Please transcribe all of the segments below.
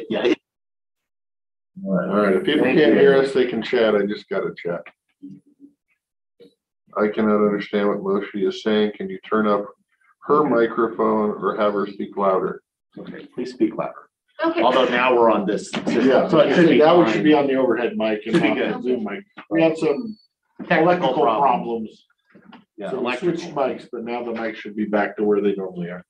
Yeah. All right. If people can't hear us, they can chat. I just got to chat. I cannot understand what Moshi is saying. Can you turn up her microphone or have her speak louder? Okay, please speak louder. Okay. Although now we're on this. Yeah, so it should be now we fine. should be on the overhead mic and Should be not good. the Zoom mic. We had some Technical electrical problems. Yeah, So we electrical. switched mics, but now the mic should be back to where they normally are.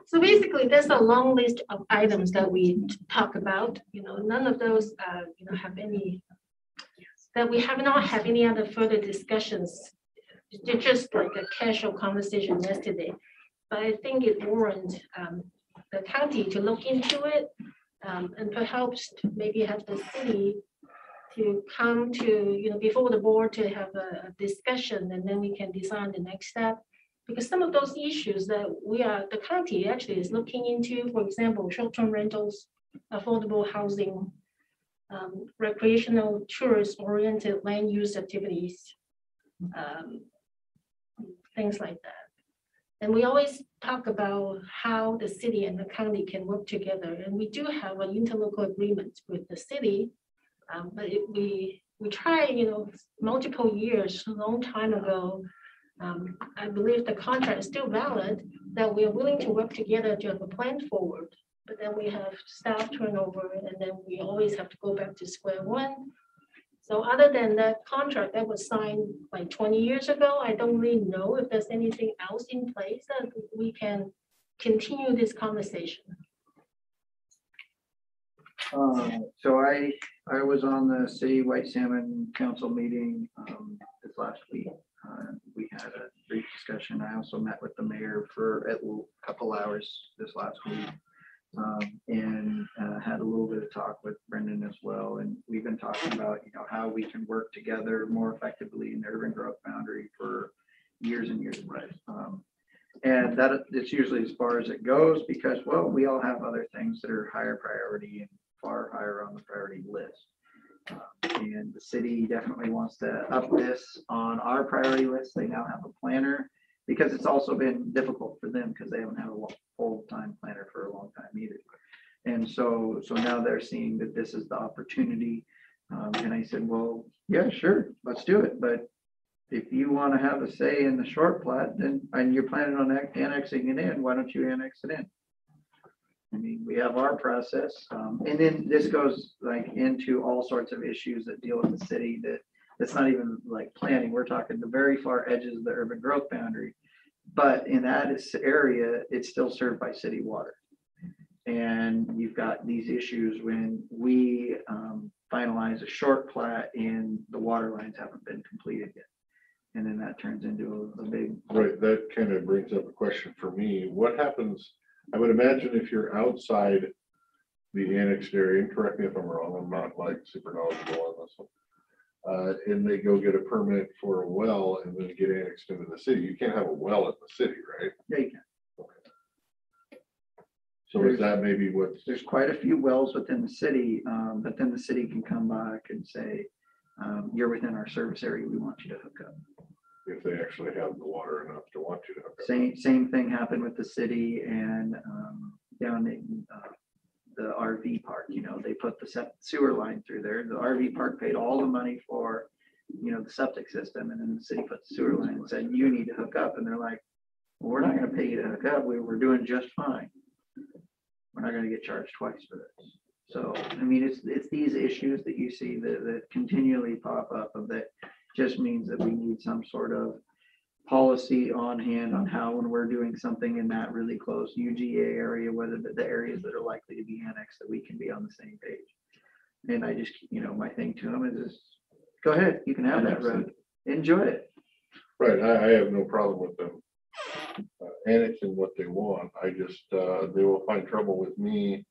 So basically, there's a long list of items that we talk about, none of those, have any, that we have not had any other further discussions. It's just like a casual conversation yesterday. But I think it warrants the county to look into it and perhaps maybe have the city to come to, before the board to have a discussion, and then we can decide the next step. Because some of those issues that the county actually is looking into, for example, short-term rentals, affordable housing, recreational tourist-oriented land use activities, things like that. And we always talk about how the city and the county can work together. And we do have an interlocal agreement with the city, but we tried, multiple years, a long time ago. I believe the contract is still valid, that we are willing to work together to have a plan forward. But then we have staff turnover, and then we always have to go back to square one. So other than that contract that was signed like 20 years ago, I don't really know if there's anything else in place that we can continue this conversation. So I was on the City White Salmon Council meeting this last week. We had a brief discussion. I also met with the mayor for a couple hours this last week, and had a little bit of talk with Brendan as well. And we've been talking about, how we can work together more effectively in the urban growth boundary for years and years. And that it's usually as far as it goes because, well, we all have other things that are higher priority and far higher on the priority list. And the city definitely wants to up this on our priority list. They now have a planner because it's also been difficult for them because they haven't had a full-time planner for a long time either. And so now they're seeing that this is the opportunity. And I said, well, yeah, sure, let's do it. But if you want to have a say in the short plat, then and you're planning on annexing it in, why don't you annex it in? I mean, we have our process, and then this goes like into all sorts of issues that deal with the city that's not even like planning. We're talking the very far edges of the urban growth boundary, but in that area, it's still served by city water. And you've got these issues when we finalize a short plat and the water lines haven't been completed yet. And then that turns into a big. Right, that kind of brings up a question for me. What happens? I would imagine if you're outside the annexed area, and correct me if I'm wrong, I'm not like super knowledgeable on this one, and they go get a permit for a well and then get annexed into the city, you can't have a well at the city, right? Yeah, you can. Okay. So is that maybe what? There's quite a few wells within the city, but then the city can come back and say, you're within our service area, we want you to hook up. If they actually have the water enough to want you to hook up. Same thing happened with the city and down in the RV park. They put the sewer line through there. The RV park paid all the money for, the septic system, and then the city put the sewer line and said, you need to hook up. And they're like, well, we're not going to pay you to hook up. We're doing just fine. We're not going to get charged twice for this. So, I mean, it's these issues that you see that continually pop up of that. Just means that we need some sort of policy on hand on how, when we're doing something in that really close UGA area, whether the areas that are likely to be annexed, that we can be on the same page. And I just, my thing to them is just, go ahead, you can have that road, enjoy it. Right, I have no problem with them annexing what they want. I just, they will find trouble with me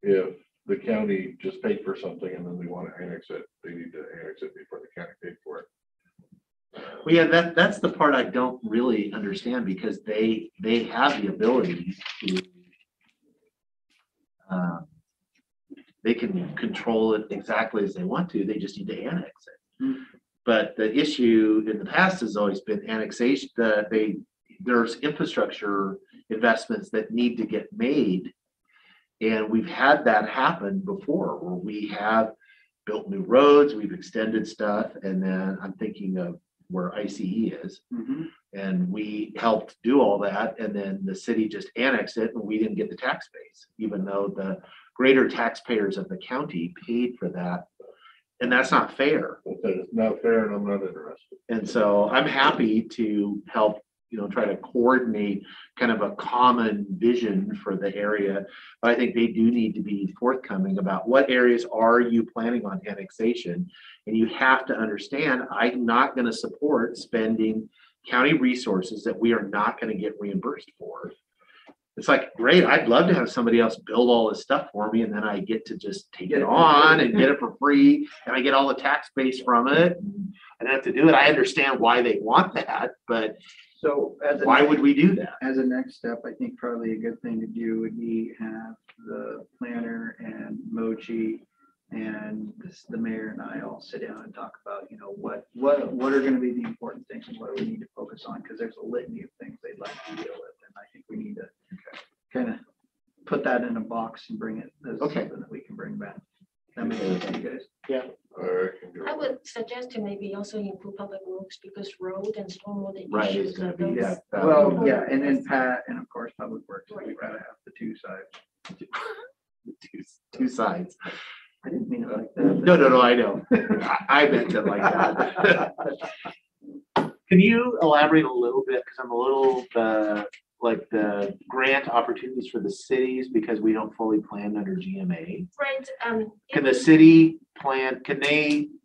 if the county just paid for something and then they want to annex it. They need to annex it before the county paid for it. Well, yeah, that's the part I don't really understand, because they have the ability to they can control it exactly as they want to. They just need to annex it. Mm-hmm. But the issue in the past has always been annexation. There's infrastructure investments that need to get made. And we've had that happen before where we have built new roads, we've extended stuff, and then I'm thinking of where ICE is. And we helped do all that, and then the city just annexed it and we didn't get the tax base, even though the greater taxpayers of the county paid for that. And that's not fair. It's not fair and I'm not interested. And so I'm happy to help, try to coordinate kind of a common vision for the area. But I think they do need to be forthcoming about what areas are you planning on annexation. And you have to understand, I'm not going to support spending county resources that we are not going to get reimbursed for. It's like, great, I'd love to have somebody else build all this stuff for me, and then I get to just take it on and get it for free, and I get all the tax base from it, and I don't have to do it. I understand why they want that, but So why would we do that? As a next step, I think probably a good thing to do would be have the planner and Mochi and the mayor and I all sit down and talk about, what are going to be the important things and what do we need to focus on? Because there's a litany of things they'd like to deal with. And I think we need to kind of put that in a box and bring it as something that we can bring back. That makes sense to you guys? Yeah. I would suggest to maybe also include public works because road and stormwater Right, issues it's gonna are be, those. Well, yeah, and then Pat and of course Public Works. We've got to have the two sides. Two sides. I didn't mean it like that. No, I know. I meant it like that. Can you elaborate a little bit? Because I'm a little, like the grant opportunities for the cities, because we don't fully plan under GMA. Right. Can the city plan,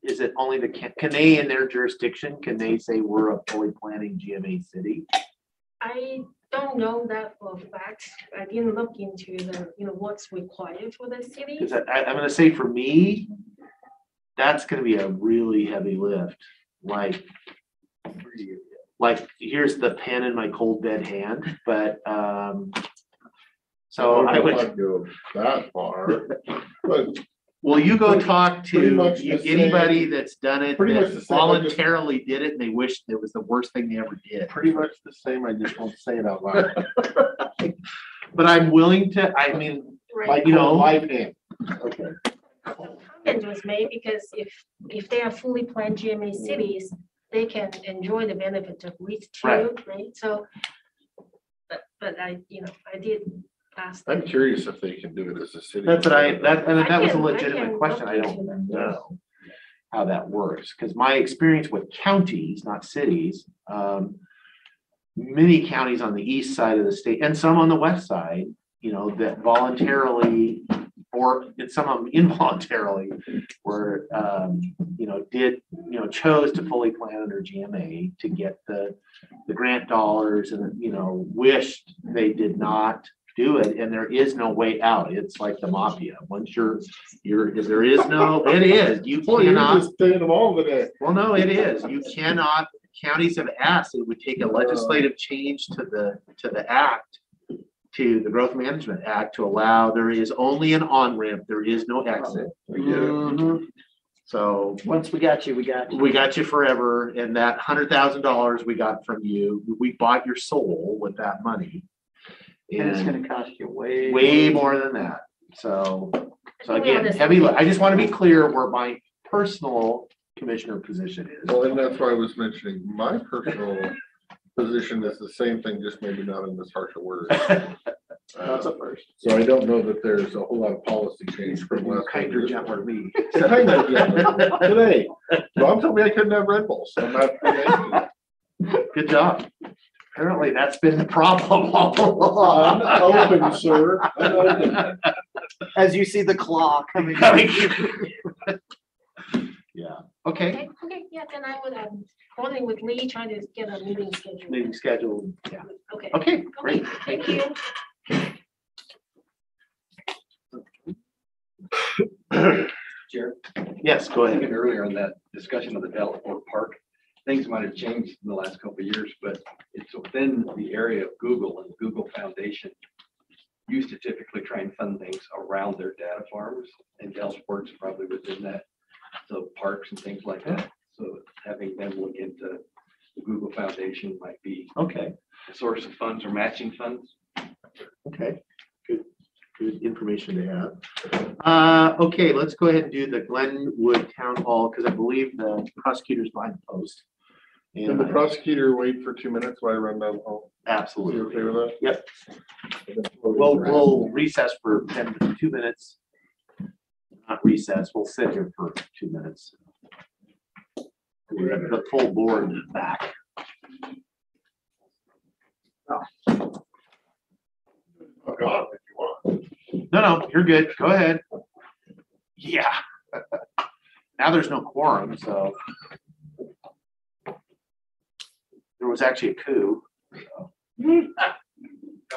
is it only can they in their jurisdiction, can they say we're a fully planning GMA city? I don't know that for a fact. I didn't look into what's required for the city. Because I'm going to say for me, that's going to be a really heavy lift. Like here's the pen in my cold dead hand, but so I would not go that far, but well, you go talk pretty to much the anybody same- that's done it, pretty much that the same, I just- voluntarily did it, and they wished it was the worst thing they ever did. pretty much the same. I just won't say it out loud. But I'm willing to. I mean, Right. like Live hand. Okay. Comment was made because if they are fully planned GMA cities, they can enjoy the benefit of REIT too, right? So, but I did ask. I'm them. curious if they can do it as a city. That's what that was a I legitimate can question. I look don't into that. know how that works, because my experience with counties, not cities, many counties on the east side of the state and some on the west side, that voluntarily or some of them involuntarily were, chose to fully plan under GMA to get the grant dollars and, wished they did not do it, and there is no way out. It's like the mafia. Once if there is no, it is. You Boy, you're cannot. just staying involved in it. Well, no, it is. You cannot. Counties have asked it would take a legislative change to the act, to the Growth Management Act, to allow. There is only an on ramp. There is no exit. So Once we got you, we got you. we got you forever, and that $100,000 we got from you, we bought your soul with that money. And it's And gonna cost you way. way more than that. So We again, understand. I just want to be clear where my personal commissioner position is. Well, and that's why I was mentioning my personal position is the same thing, just maybe not in this harsher word. That's a first. So I don't know that there's a whole lot of policy change from last. Kinder, gentler to me. Kind of, yeah. Today, Mom told me I couldn't have Red Bulls. So I'm not. Good job. Apparently that's been the problem all along. I'm open, sir. I'm open. As you see the claw coming. Yeah, okay. Okay, yeah, then I would, coordinate with Lee, trying to get a meeting scheduled. Meeting scheduled, yeah. Okay. Okay, great. Thank you. Chair, Yes, go ahead. thinking earlier in that discussion of the Delaware Park, things might have changed in the last couple of years, but it's within the area of Google, and the Google Foundation used to typically try and fund things around their data farms, and Dellsport's probably within that, so parks and things like that. So having them look into the Google Foundation might be Okay, a source of funds or matching funds. Okay, good information to have. Okay, let's go ahead and do the Glenwood Town Hall, because I believe the prosecutor's behind the post. Can the prosecutor wait for 2 minutes while I run down the hall? Is Absolutely. you okay with that? Yep. We'll recess for 2 minutes. Not recess, we'll sit here for 2 minutes. We have the full board back. Oh, God, if you want. No, you're good. Go ahead. Yeah. Now there's no quorum, so. There was actually a coup. So. And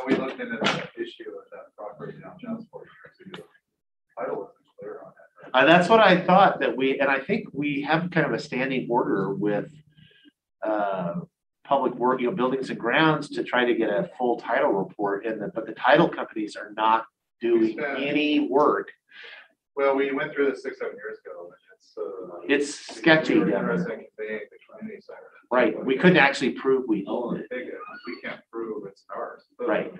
we looked into that issue of that property down Johnsport. Title wasn't clear on that. That's what I thought that and I think we have kind of a standing order with public work, buildings and grounds to try to get a full title report but the title companies are not doing any work. Well, we went through this 6-7 years ago, and It's sketchy. we were down interested there. in conveying the community center. Right. We couldn't actually prove we own it. We can't prove it's ours. Right.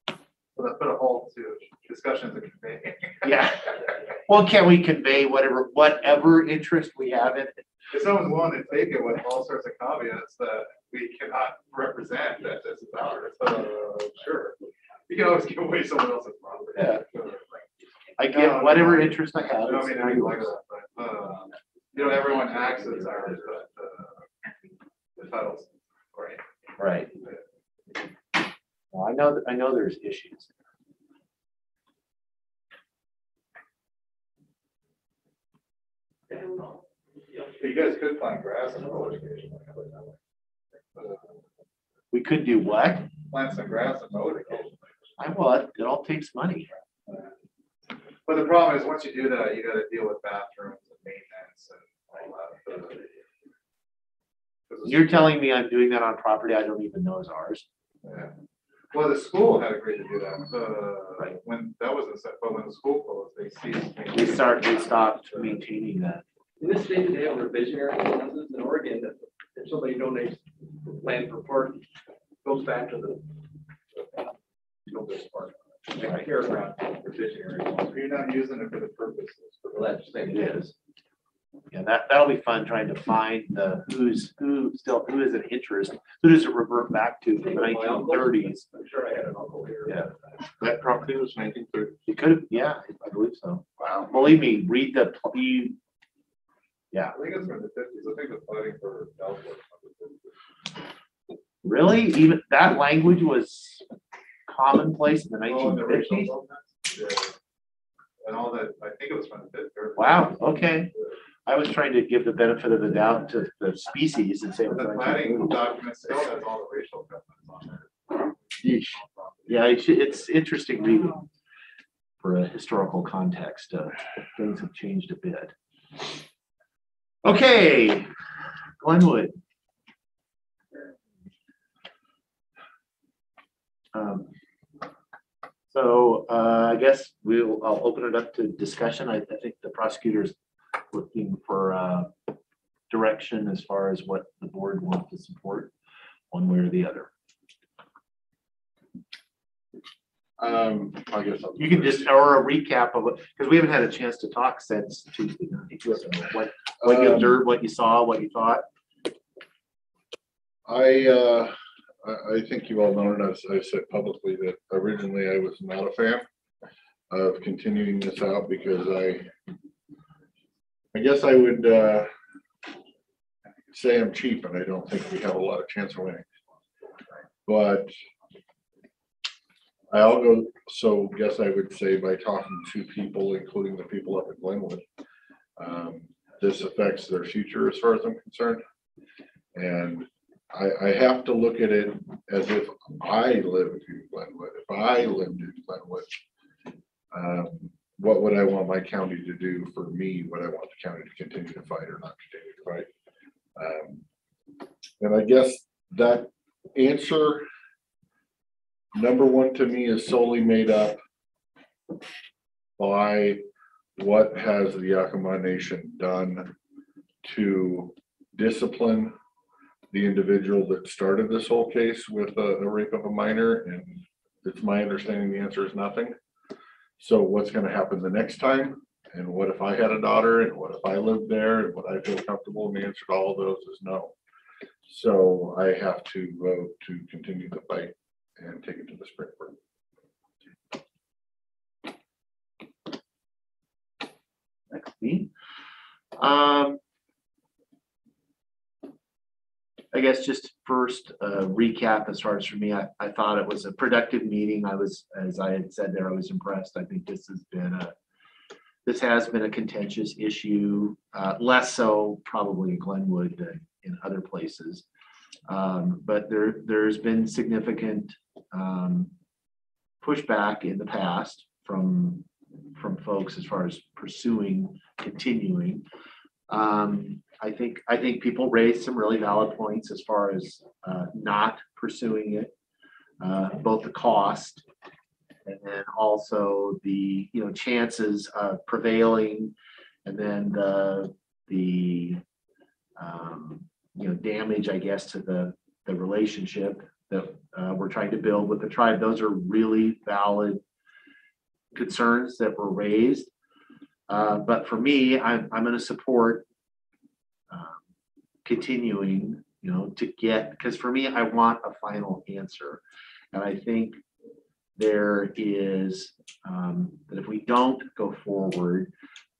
So that put a halt to discussions of conveying. Yeah. Well, can we convey whatever interest we have in it? If someone's willing to take it with all sorts of caveats that we cannot represent that this is ours, sure. You can always give away someone else's property. Yeah. I get whatever interest I have. I don't mean anything like that, but, everyone acts as ours, but, the titles, right? Right. Well, I know there's issues. You guys could plant grass in the village occasionally. We could do what? Plant some grass and mow it occasionally. It all takes money. But the problem is, once you do that, you gotta deal with bathrooms and maintenance and all that. You're telling me I'm doing that on property I don't even know is ours. Yeah. Well, the school had agreed to do that, when that wasn't set, but when the school closed, they ceased. They stopped maintaining that. In this state, they have revisionary ordinances in Oregon that if somebody donates land for park, goes back to the park. Like fairground revisionary laws. You're not using it for the purposes. Well, that's the thing, it is. Yeah, that'll be fun trying to find who is an interest, who does it revert back to from the 1930s. I'm sure I had an uncle here. Yeah. That property was 1930. It could have, yeah, I believe so. Wow. Believe me, read the, I think it's from the 50s. I think the fighting for Delaware. really, even that language was commonplace in the Oh, and the racial 1950s? movements? Yeah. And all that, I think it was from the 50s. Wow, okay. I was trying to give the benefit of the doubt to the species and say. it was The planning 1930s. document still has all the racial governments on there. Yeesh. Yeah, it's interesting reading for a historical context. Things have changed a bit. Okay, Glenwood. I guess I'll open it up to discussion. I think the prosecutor's looking for direction as far as what the board wants to support one way or the other. I guess You can just, or a recap of it, because we haven't had a chance to talk since Tuesday night. So what you observed, what you saw, what you thought. I think you all know, and as I said publicly, that originally I was not a fan of continuing this out because I guess I would say I'm cheap and I don't think we have a lot of chance of winning. But so guess I would say by talking to people, including the people up at Glenwood, this affects their future as far as I'm concerned. And I have to look at it as if I lived in Glenwood. If I lived in Glenwood, what would I want my county to do for me? Would I want the county to continue to fight or not continue to fight? And I guess that answer, number one to me, is solely made up by what has the Yakama Nation done to discipline the individual that started this whole case with a rape of a minor, and it's my understanding the answer is nothing. So what's going to happen the next time? And what if I had a daughter? And what if I lived there? And would I feel comfortable? And the answer to all of those is no. So I have to vote to continue the fight and take it to the Supreme Court. Next me. I guess just first recap as far as for me, I thought it was a productive meeting. As I had said there, I was impressed. I think this has been a contentious issue, less so probably in Glenwood than in other places. But there's been significant pushback in the past from folks as far as continuing. I think people raised some really valid points as far as not pursuing it, both the cost and then also the chances of prevailing, and then the damage, I guess, to the relationship that we're trying to build with the tribe. Those are really valid concerns that were raised. But for me, I'm going to support continuing, to get, because for me, I want a final answer. And I think there is, that if we don't go forward,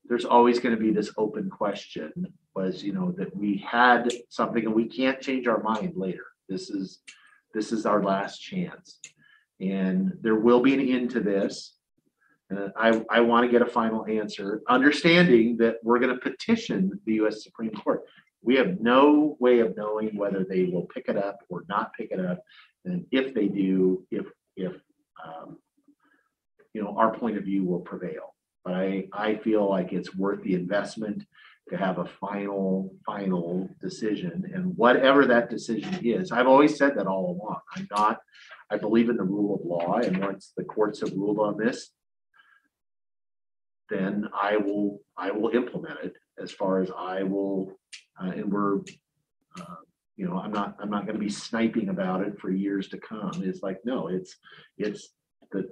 there's always going to be this open question was, that we had something and we can't change our mind later. This is our last chance. And there will be an end to this. And I want to get a final answer, understanding that we're going to petition the U.S. Supreme Court. We have no way of knowing whether they will pick it up or not pick it up. And if they do, if our point of view will prevail. But I feel like it's worth the investment to have a final decision. And whatever that decision is, I've always said that all along. I believe in the rule of law. And once the courts have ruled on this, then I will implement it as far as I will, and we're, I'm not going to be sniping about it for years to come. It's like, no, it's the,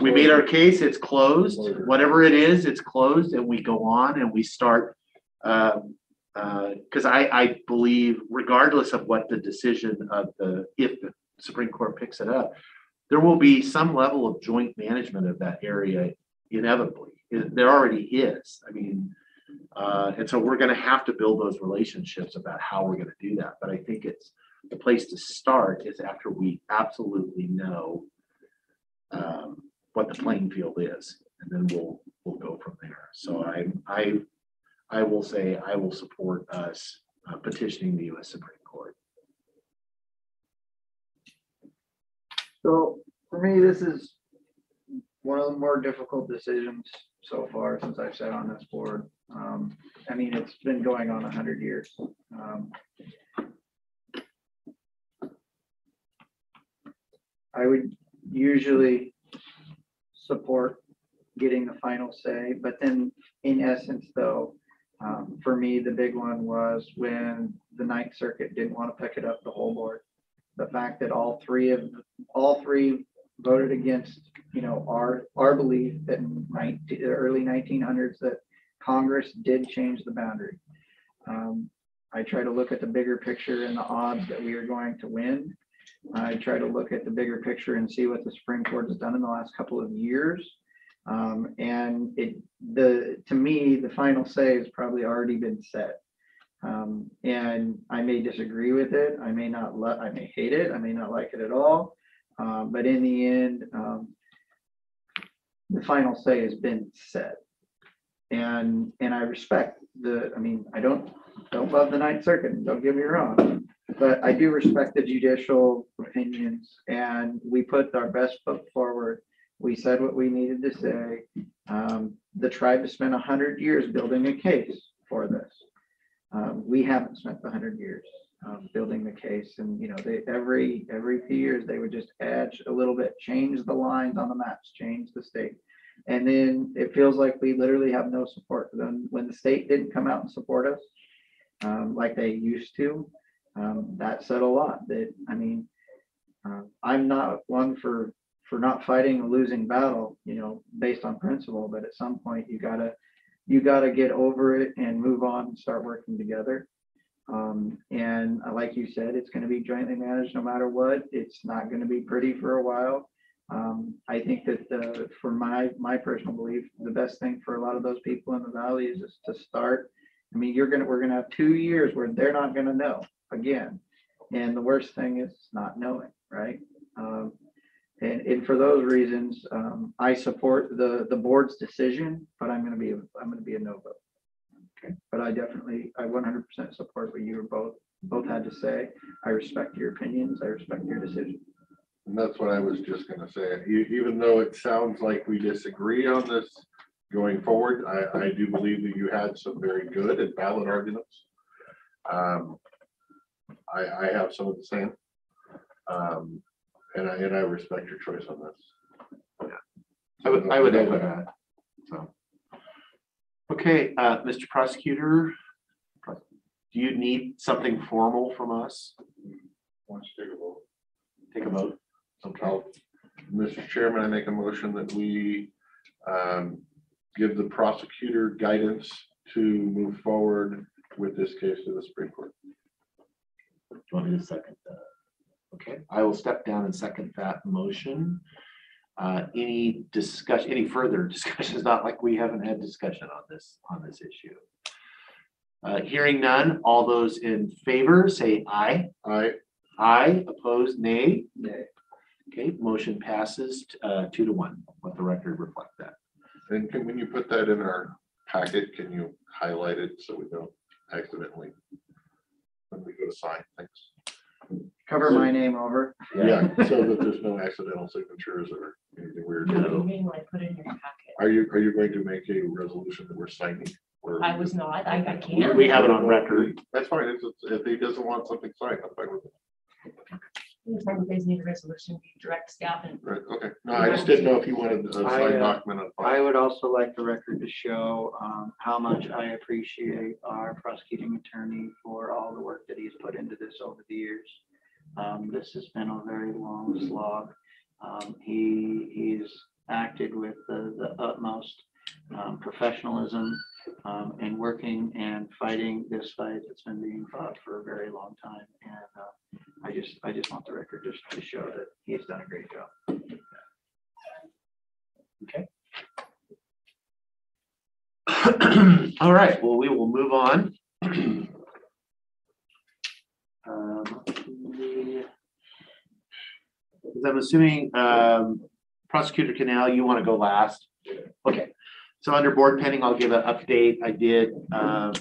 we made our case, it's closed, whatever it is, it's closed, and we go on and we start, because I believe regardless of what the decision of if the Supreme Court picks it up, there will be some level of joint management of that area inevitably. There already is. I mean, and so we're going to have to build those relationships about how we're going to do that. But I think it's the place to start is after we absolutely know what the playing field is, and then we'll go from there. So I will say I will support us petitioning the U.S. Supreme Court. So for me, this is one of the more difficult decisions so far since I've sat on this board. I mean, it's been going on 100 years. I would usually support getting the final say, but then in essence though, for me, the big one was when the Ninth Circuit didn't want to pick it up, the whole board. The fact that all three voted against, our belief that in the early 1900s that Congress did change the boundary. I try to look at the bigger picture and the odds that we are going to win. I try to look at the bigger picture and see what the Supreme Court has done in the last couple of years. And to me, the final say has probably already been set. And I may disagree with it. I may hate it. I may not like it at all. But in the end, the final say has been set. And I respect I don't love the Ninth Circuit, don't get me wrong, but I do respect the judicial opinions, and we put our best foot forward. We said what we needed to say. The tribe has spent 100 years building a case for this. We haven't spent the 100 years building the case, and they every few years they would just add a little bit, change the lines on the maps, change the state, and then it feels like we literally have no support. Then when the state didn't come out and support us like they used to, That said a lot. That, I mean, I'm not one for not fighting a losing battle, you know, based on principle, but at some point you gotta get over it and move on and start working together. And like you said, it's going to be jointly managed no matter what. It's not going to be pretty for a while. I think that for my personal belief, the best thing for a lot of those people in the valley is just to start. I mean, we're gonna have 2 years where they're not gonna know again, and the worst thing is not knowing, right? And for those reasons, I support the board's decision, but I'm gonna be a no vote. Okay. But I 100% support what you both had to say. I respect your opinions. I respect your decision. And that's what I was just gonna say. Even though it sounds like we disagree on this going forward, I do believe that you had some very good and valid arguments. I have some of the same. And I respect your choice on this. I would echo that. So, okay, Mr. Prosecutor, do you need something formal from us? Why don't you take a vote? Take a vote. Okay. Mr. Chairman, I make a motion that we give the prosecutor guidance to move forward with this case to the Supreme Court. Do you want me to second that? Okay, I will step down and second that motion. Any discussion, any further discussion? It's not like we haven't had discussion on this issue. Hearing none, all those in favor say aye. Aye. Aye, opposed, nay. Nay. Okay, motion passes 2-1. Let the record reflect that. And when you put that in our packet, can you highlight it so we don't accidentally, when we go to sign things? Cover my name over. Yeah, so that there's no accidental signatures or anything weird. No, you mean like put in your packet? Are you going to make a resolution that we're signing? Or- I was not, I can't. We have it on record. That's fine. If he doesn't want something signed, I'm fine with it. Anytime you guys need a resolution, you direct staff and. Right, okay. No, I just didn't know if you wanted a signed document on I file. would also like the record to show how much I appreciate our prosecuting attorney for all the work that he's put into this over the years. This has been a very long slog. He's acted with the utmost professionalism in working and fighting this fight that's been being fought for a very long time. And I just want the record just to show that he's done a great job. Okay. All right, well, we will move on. I'm assuming Prosecutor Quesnel, you want to go last? Okay, so under board pending, I'll give an update. I did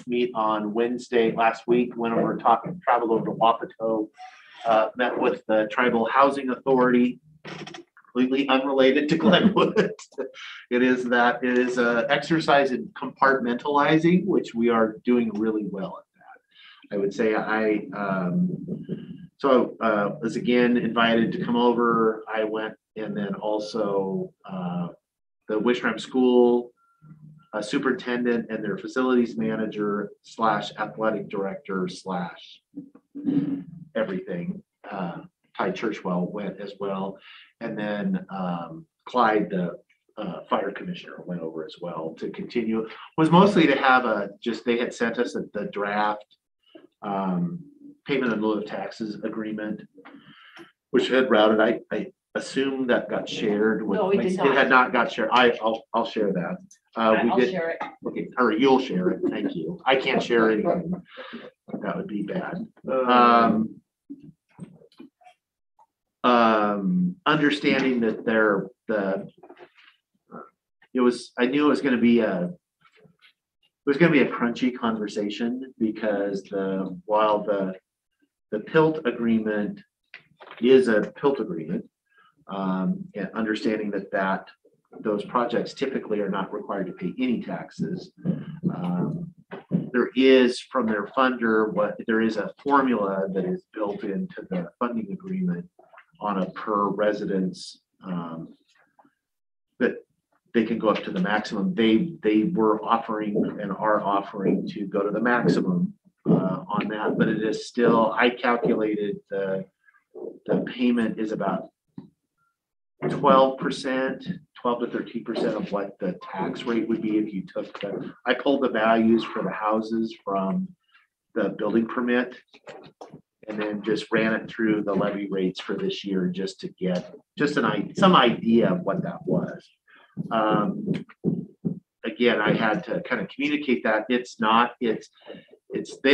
meet on Wednesday last week, went over, traveled over to Wapato, met with the Tribal Housing Authority, completely unrelated to Glenwood. It is an exercise in compartmentalizing, which we are doing really well at that. I would say so was again invited to come over. I went, and then also the Wishram School superintendent and their facilities manager / athletic director / everything. Ty Churchwell went as well. And then Clyde, the fire commissioner, went over as well to continue. Was mostly to have they had sent us the draft payment in lieu of taxes agreement, which had routed. I assume that got shared with. No, it did It not. had not got shared. I'll share that. We I'll did. share it. Okay, or you'll share it. Thank you. I can't share anything. That would be bad. Understanding that I knew it was going to be a crunchy conversation because while the PILT agreement is a PILT agreement, and understanding that those projects typically are not required to pay any taxes. There is from their funder, there is a formula that is built into the funding agreement on a per residence that they can go up to the maximum. They were offering and are offering to go to the maximum on that, but it is still, I calculated the payment is about 12%, 12 to 13% of what the tax rate would be if you took I pulled the values for the houses from the building permit and then just ran it through the levy rates for this year just to get some idea of what that was. Again, I had to kind of communicate that they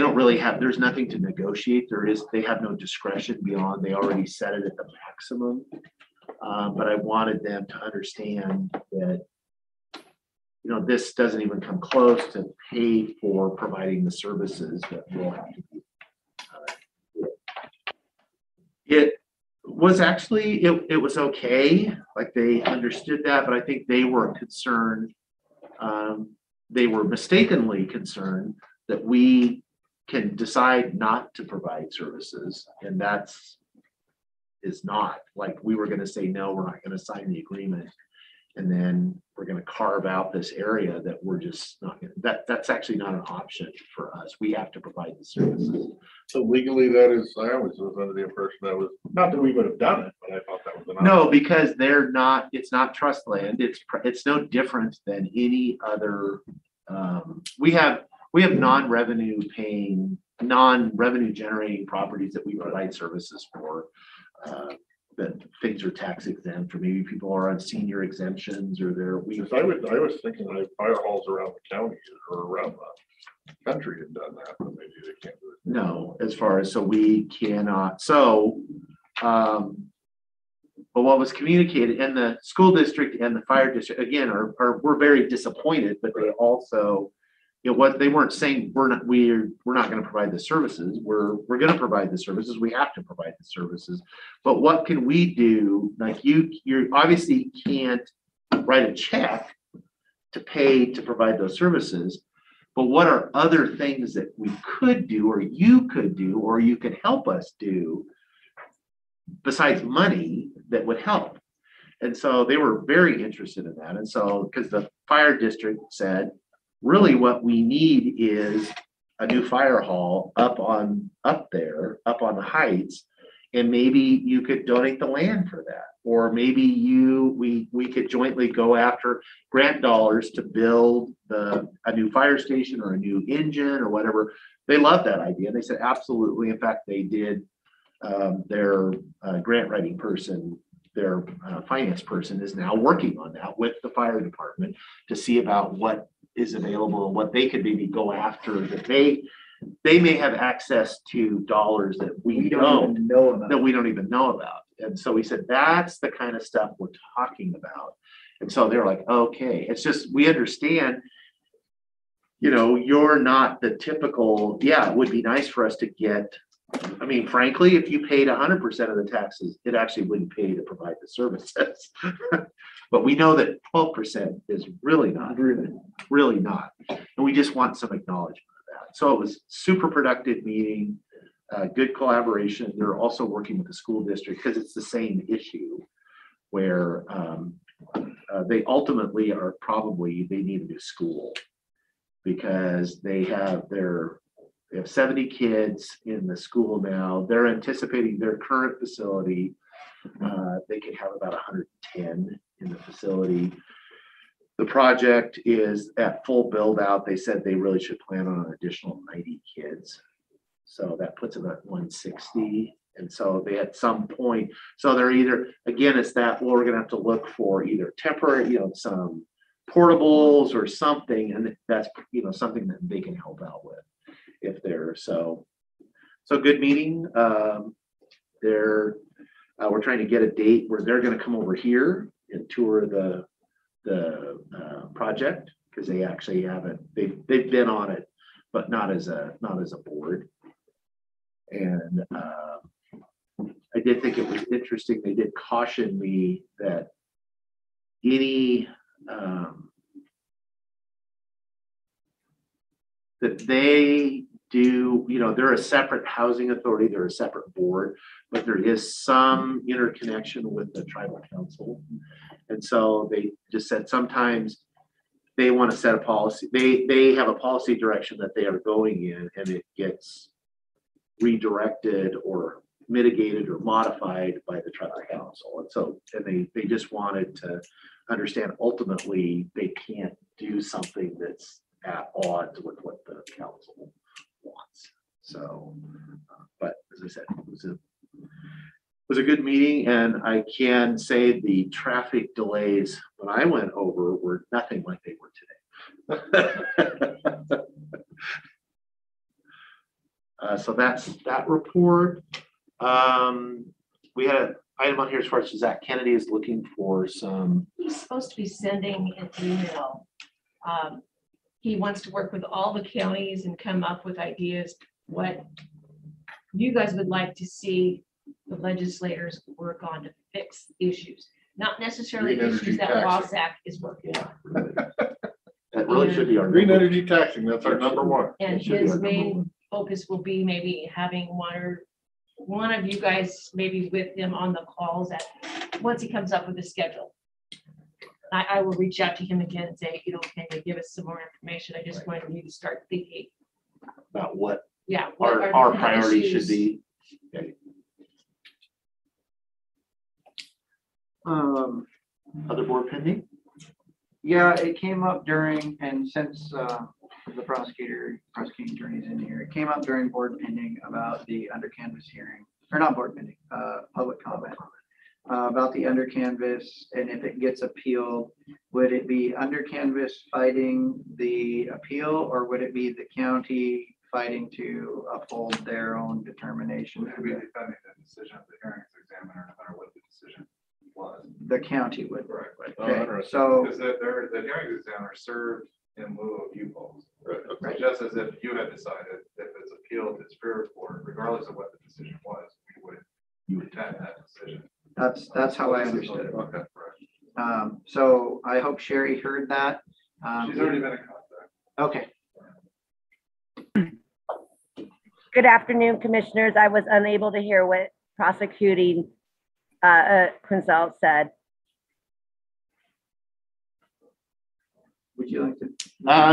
don't really have, there's nothing to negotiate. They have no discretion beyond, they already set it at the maximum. But I wanted them to understand that, this doesn't even come close to pay for providing the services that we'll have to do. It was actually, it was okay. Like they understood that, but I think they were concerned. They were mistakenly concerned that we can decide not to provide services, and is not like we were going to say, no, we're not going to sign the agreement. And then we're going to carve out this area that we're just not going to, that's actually not an option for us. We have to provide the services. So legally, that is, I always was under the impression that was, not that we would have done it, but I thought that was an option. No, because it's not trust land. It's no different than any other. We have non-revenue generating properties that we provide services for. That things are tax exempt, or maybe people are on senior exemptions, or I was thinking like fire halls around the county or around the country have done that, but maybe they can't do it. No, as far as, so we cannot, but what was communicated, and the school district and the fire district, again, we're very disappointed, but they also, what they weren't saying, we're not going to provide the services. We're going to provide the services. We have to provide the services. But what can we do? Like you obviously can't write a check to pay to provide those services. But what are other things that we could do, or you could do, or you could help us do besides money that would help? And so they were very interested in that. And so, because the fire district said, really what we need is a new fire hall up on the heights, and maybe you could donate the land for that, or maybe we could jointly go after grant dollars to build a new fire station or a new engine or whatever. They loved that idea. They said absolutely. In fact, they did. Their grant writing person, their finance person, is now working on that with the fire department to see about what is available and what they could maybe go after, that they may have access to dollars that we don't even know about. And so we said, that's the kind of stuff we're talking about. And so they're like, okay, it's just, we understand, you're not the typical, it would be nice for us to get, I mean, frankly, if you paid 100% of the taxes, it actually wouldn't pay to provide the services. But we know that 12% is really not. And we just want some acknowledgement of that. So it was super productive meeting, good collaboration. They're also working with the school district because it's the same issue where they ultimately they need a new school because they have 70 kids in the school now. They're anticipating their current facility. They could have about 110 in the facility. The project is at full build out. They said they really should plan on an additional 90 kids. So that puts them at 160. And so they at some point, so they're either, again, it's that, well, we're going to have to look for either temporary, some portables or something. And that's, something that they can help out with if they're so good meeting. We're trying to get a date where they're going to come over here and tour the project, because they actually haven't, they've been on it, but not as a board. And I did think it was interesting. They did caution me that that they do, they're a separate housing authority, they're a separate board, but there is some interconnection with the tribal council. And so they just said sometimes they want to set a policy. They have a policy direction that they are going in, and it gets redirected or mitigated or modified by the tribal council. And so, and they just wanted to understand ultimately they can't do something that's at odds with what the council wants. So, but as I said, it was a good meeting, and I can say the traffic delays when I went over were nothing like they were today. So that's that report. We had an item on here as far as Zach Kennedy is looking for some. He's supposed to be sending an email. He wants to work with all the counties and come up with ideas, what you guys would like to see the legislators work on to fix issues, not necessarily Green issues energy that taxing. WASAC is working on. That really should be our Green number. energy taxing, that's our number one. And It should be his our number main one. focus will be maybe having one of you guys maybe with him on the calls once he comes up with a schedule. I will reach out to him again and say, can you give us some more information? I just wanted you to start thinking, About what what are our the priorities should issues? be. Other board pending? Yeah, it came up during, and since the prosecuting attorney's in here, it came up during board pending about the under canvas hearing, or not board pending, public comment about the under canvas, and if it gets appealed, would it be under canvas fighting the appeal, or would it be the county fighting to uphold their own determination? Should be defending the decision of the hearings examiner, no matter what the decision was. The county would. Right. Okay, interesting. so, Because the hearings examiner served in lieu of you folks. Right. Just as if you had decided if it's appealed to Superior Court, regardless of what the decision was, you would attend that decision. that's how I understood it. Okay, So I hope Sheri heard that. she's already been in contact. Okay, Good afternoon, commissioners. I was unable to hear what prosecuting Quesnel said. would you like to?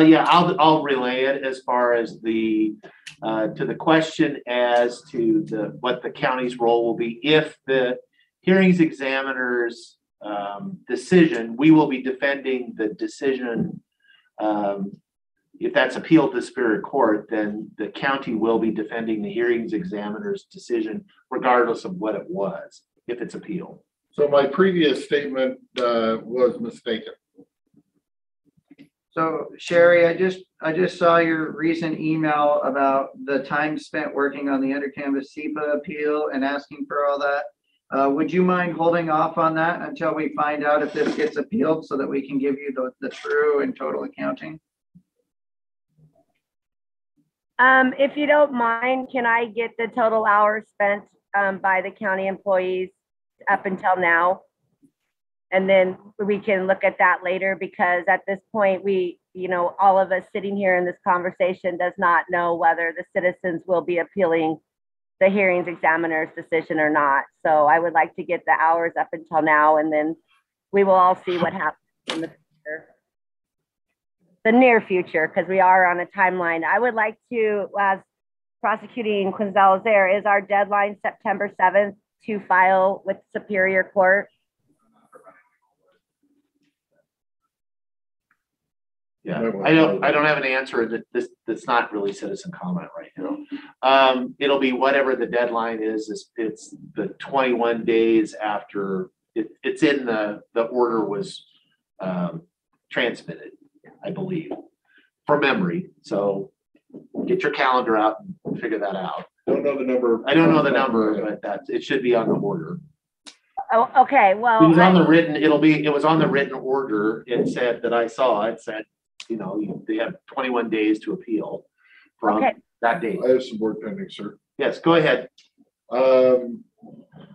Yeah, I'll relay it as far as to the question as to what the county's role will be. If the hearings examiner's decision, we will be defending the decision. If that's appealed to Superior Court, then the county will be defending the hearings examiner's decision regardless of what it was, if it's appealed. So my previous statement was mistaken. So Sheri, I just saw your recent email about the time spent working on the under canvas SEPA appeal and asking for all that. Would you mind holding off on that until we find out if this gets appealed so that we can give you the true and total accounting? If you don't mind, can I get the total hours spent by the county employees up until now? And then we can look at that later, because at this point, all of us sitting here in this conversation does not know whether the citizens will be appealing the hearings examiner's decision or not. So I would like to get the hours up until now, and then we will all see what happens in the future. The near future, because we are on a timeline. I would like to, as prosecuting Quesnel is there, is our deadline September 7th to file with Superior Court? Yeah, I don't have an answer that's not really citizen comment right now. It'll be whatever the deadline is. It's the 21 days after it's in the order was transmitted, I believe, from memory. So get your calendar out and figure that out. Don't know the number. I don't know the number, but it should be on the order. Oh, okay, well. It was on the written, it was on the written order. It said that I saw, it said, they have 21 days to appeal from that date. I have some board pending, sir. Yes, go ahead.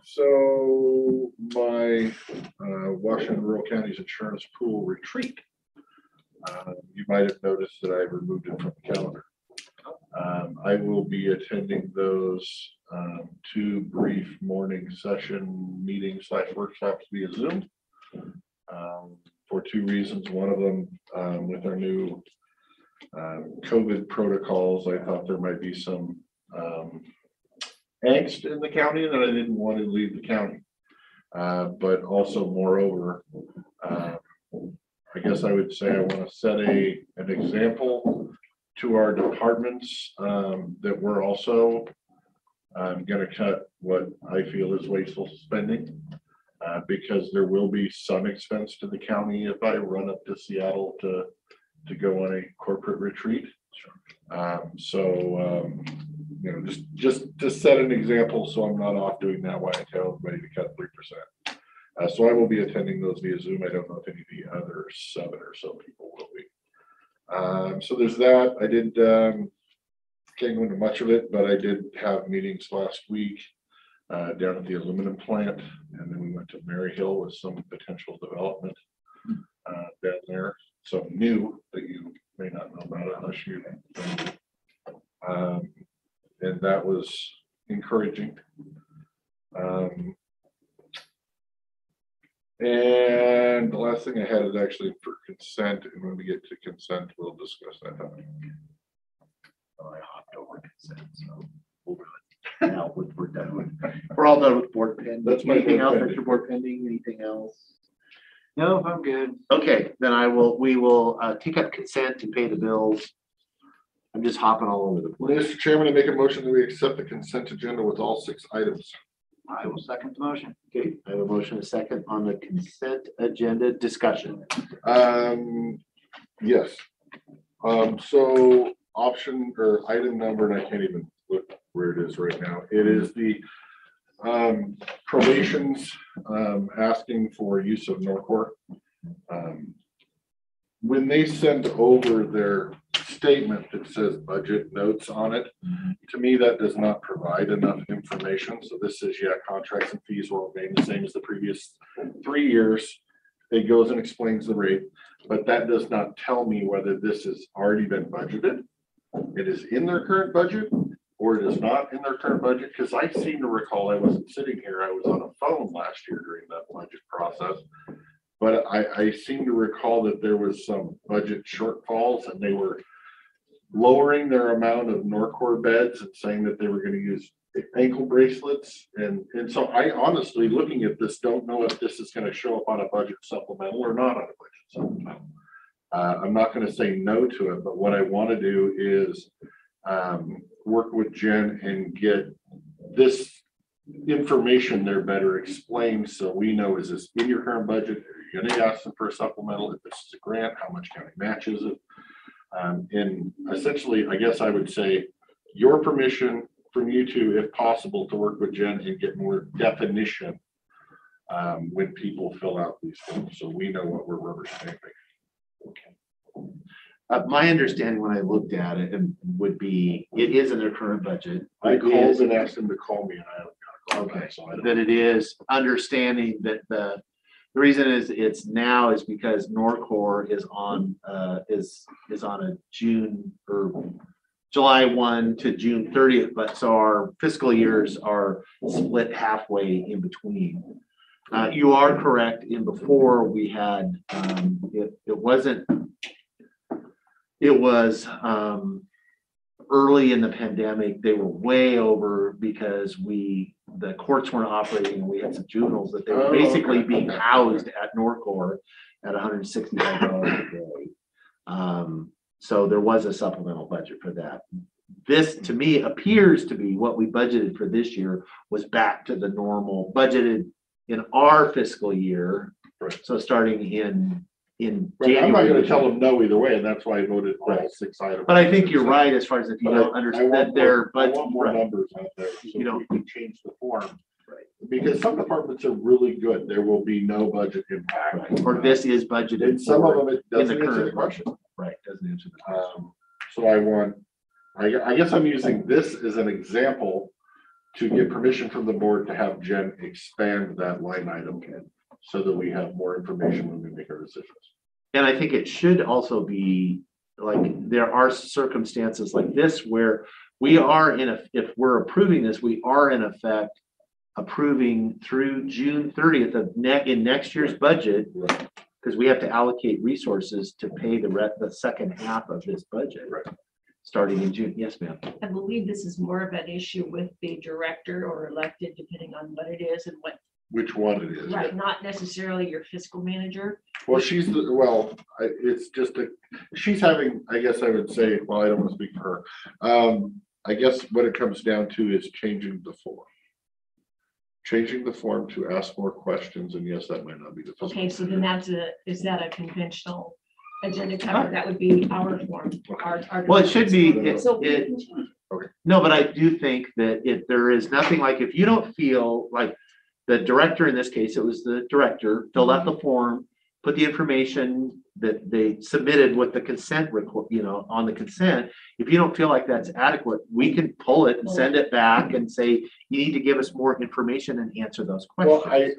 So my Washington Rural County's insurance pool retreat. You might have noticed that I removed it from the calendar. I will be attending those 2 brief morning session meetings / workshops via Zoom for for two reasons. One of them, with our new COVID protocols, I thought there might be some angst in the county that I didn't want to leave the county. But also moreover, I guess I would say I want to set an example to our departments that we're also going to cut what I feel is wasteful spending. Because there will be some expense to the county if I run up to Seattle to go on a corporate retreat. You know, just to set an example, so I'm not off doing that, why I tell everybody to cut 3%. So I will be attending those via Zoom. I don't know if any of the other 7 or so people will be. So there's that. I did can't go into much of it, but I did have meetings last week down at the aluminum plant, and then we went to Maryhill with some potential development down there. So new that you may not know about it unless you. And that was encouraging. And the last thing I had is actually for consent, and when we get to consent, we'll discuss that topic. I hopped over consent, so we'll do it now. We're done with. We're all done with board pending. That's my Anything board else pending. at your board pending? Anything else? No, I'm good. Okay, then we will take up consent and pay the bills. I'm just hopping all over the place. Mr. Chairman, I make a motion that we accept the consent agenda with all 6 items. I will second the motion. Okay, I have a motion, a second on the consent agenda discussion. Yes. So option or item number, and I can't even look where it is right now. It is the probation's asking for use of Norcor. When they send over their statement that says budget notes on it, to me, that does not provide enough information. So this is, yeah, contracts and fees will remain the same as the previous 3 years. It goes and explains the rate, but that does not tell me whether this has already been budgeted, it is in their current budget, or it is not in their current budget. Because I seem to recall, I wasn't sitting here, I was on a phone last year during that budget process. But I seem to recall that there was some budget shortfalls and they were lowering their amount of Norcor beds and saying that they were going to use ankle bracelets. And so I honestly, looking at this, don't know if this is going to show up on a budget supplemental or not on a budget supplemental. I'm not going to say no to it, but what I want to do is work with Jen and get this information there better explained, so we know, is this in your current budget? Are you going to ask them for a supplemental? If this is a grant, how much county matches it? And essentially, I guess I would say your permission from you two, if possible, to work with Jen and get more definition when people fill out these forms, so we know what we're rubber stamping. My understanding when I looked at it would be, it is in their current budget. I It called is- and asked them to call me, and I haven't got a call Okay, back, so I don't. that it is understanding that the reason is it's now is because Norcor is on a June or July 1 to June 30th, but so our fiscal years are split halfway in between. You are correct. In before we had it was early in the pandemic, they were way over because the courts weren't operating and we had some juveniles that they were basically being housed at Norcor at $165 a day. So there was a supplemental budget for that. This, to me, appears to be what we budgeted for this year was back to the normal budgeted in our fiscal year. Right. So starting in Right, I'm not January. gonna tell them no either way, and that's why I voted all Right. 6 items. But I think you're right as far as if you But don't I understand want that their more- I budget. want more Right. numbers out there, so You know- we can change the form. Right. Because some departments are really good, there will be no budget impact. Right. Or this is budgeted And some of for, them, it doesn't the answer the current question. right, doesn't answer the question. So I guess I'm using this as an example to get permission from the board to have Jen expand that line item so that we have more information when we make our decisions. And I think it should also be like, there are circumstances like this where we are if we're approving this, we are in effect approving through June 30th in next year's budget, because we have to allocate resources to pay the second half of this budget. Right. Starting in June. Yes, ma'am. I believe this is more of an issue with the director or elected, depending on what it is and what, Which one it is. right, not necessarily your fiscal manager. Well, it's just she's having, I guess I would say, well, I don't want to speak for her. I guess what it comes down to is changing the form. Changing the form to ask more questions, and yes, that might not be the. Okay, so then is that a conventional agenda cover? That would be our form. Well, it should be. So we it- can change. No, but I do think that there is nothing like, if you don't feel like the director, in this case, it was the director, filled out the form, put the information that they submitted with the consent report, on the consent. If you don't feel like that's adequate, we can pull it and send it back and say, you need to give us more information and answer those Well, questions.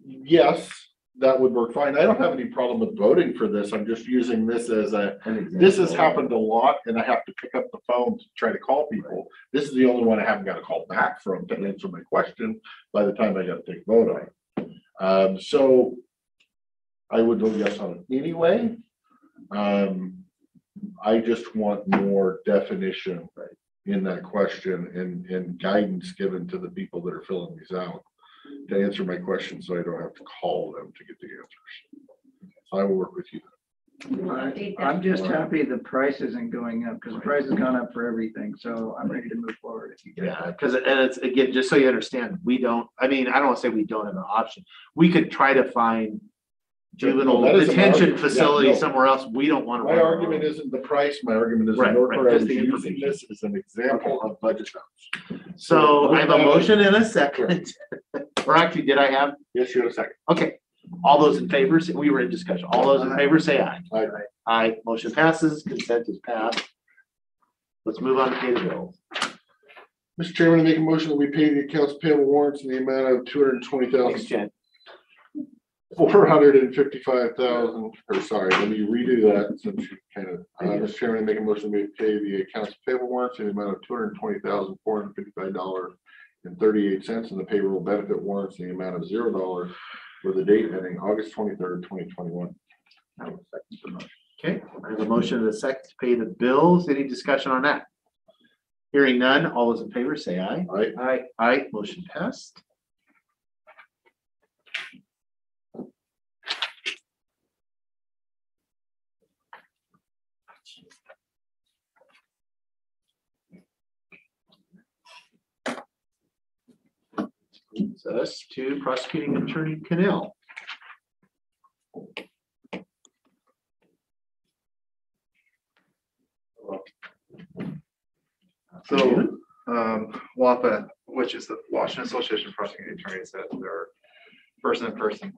yes, that would work fine. I don't have any problem with voting for this. I'm just using this as this has happened a lot, and I have to pick up the phone to try to call people. This is the only one I haven't got a call back from to answer my question by the time I got to take a vote on it. So I would vote yes on it anyway. I just want more definition in that question and guidance given to the people that are filling these out to answer my questions, so I don't have to call them to get the answers. So I will work with you. I'm just happy the price isn't going up, because the price has gone up for everything, so I'm ready to move forward if you get Yeah, because, and it's, again, just so you understand, I don't want to say we don't have an option. We could try to find juvenile that is an detention argument. facility Yeah, no. somewhere else. We don't want to. My argument isn't the price, my argument is Right, nor right, I just was the using information. this as an example of budget cuts. So I have a motion and a second. Or actually, did I have? Yes, you have a second. Okay. All those in favor, we were in discussion. All those in favor say aye. Aye. Aye. Motion passes. Consent is passed. Let's move on to pay the bills. Mr. Chairman, I make a motion that we pay the accounts payable warrants in the amount of Thanks, Jen. $455,000, or sorry, let me redo that since you kind of, Mr. Chairman, I make a motion that we pay the accounts payable warrants in the amount of $220,455.38 and the payroll benefit warrants in the amount of $0 for the date ending August 23rd, 2021. Okay, I have a motion and a second to pay the bills. Any discussion on that? Hearing none, all those in favor say aye. Aye. Aye. Aye, motion passed. Brings us to prosecuting attorney Quesnel. So, WAPA, which is the Washington Association of Prosecuting Attorneys, has their person-in-person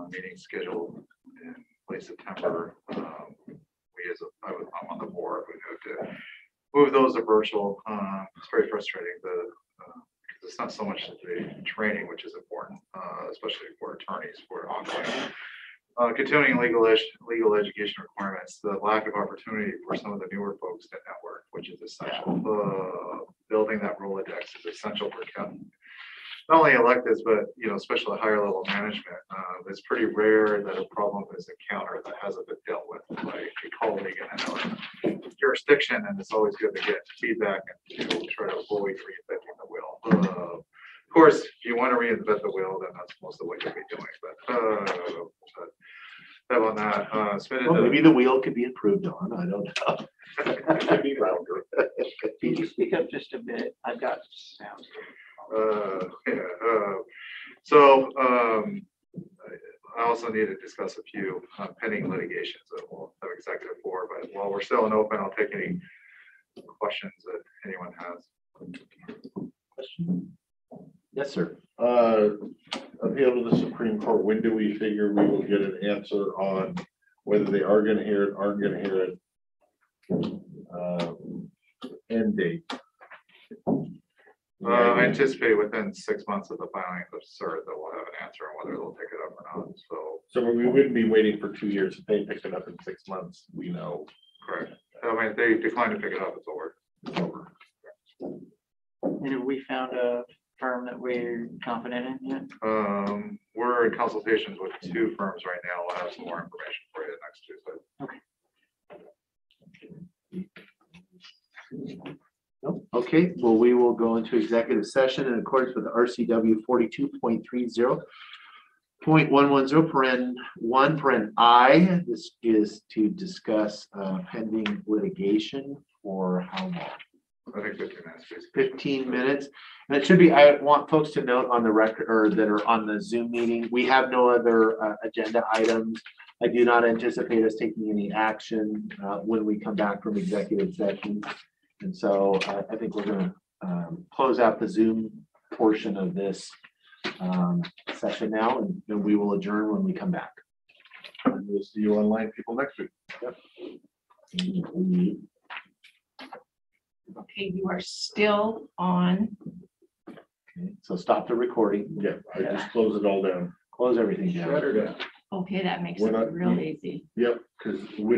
meeting scheduled in late September. I'm on the board. We have to move those to virtual. It's very frustrating. Because it's not so much the training, which is important, especially for attorneys for ongoing continuing legal education requirements, the lack of opportunity for some of the newer folks to network, which is essential. Building that Rolodex is essential for not only electeds, but especially the higher level management. It's pretty rare that a problem is encountered that hasn't been dealt with by a colleague in another jurisdiction, and it's always good to get feedback and to try to avoid reinventing the wheel. Of course, if you want to reinvent the wheel, then that's most of what you'll be doing. But have on that, Well, maybe the wheel could be improved on. I don't know. It could be rounder. Can you speak up just a bit? I've got sound. So I also need to discuss a few pending litigations that we'll have executive for, but while we're still in open, I'll take any questions that anyone has. Yes, sir. Appeal to the Supreme Court, when do we figure we will get an answer on whether they are going to hear it, aren't going to hear it? End date. I anticipate within 6 months of the filing of cert that we'll have an answer on whether they'll pick it up or not. So we wouldn't be waiting for 2 years. If they pick it up in 6 months, we know. Correct. I mean, if they decline to pick it up, it's over. It's over. And have we found a firm that we're confident in yet? we're in consultations with 2 firms right now. We'll have some more information for you next Tuesday. No? Okay, well, we will go into executive session in accordance with RCW 42.30.110 This is to discuss pending litigation for how long? I think 15 minutes. please. 15 minutes. And it should be, I want folks to note on the record or that are on the Zoom meeting, we have no other agenda items. I do not anticipate us taking any action when we come back from executive session. And so I think we're going to close out the Zoom portion of this session now, and then we will adjourn when we come back. And we'll see you online people next week. Okay, you are still on. Okay, so stop the recording, Yeah, I just close it all down. close everything down. Okay, that makes We're it not- real easy. Yep, because we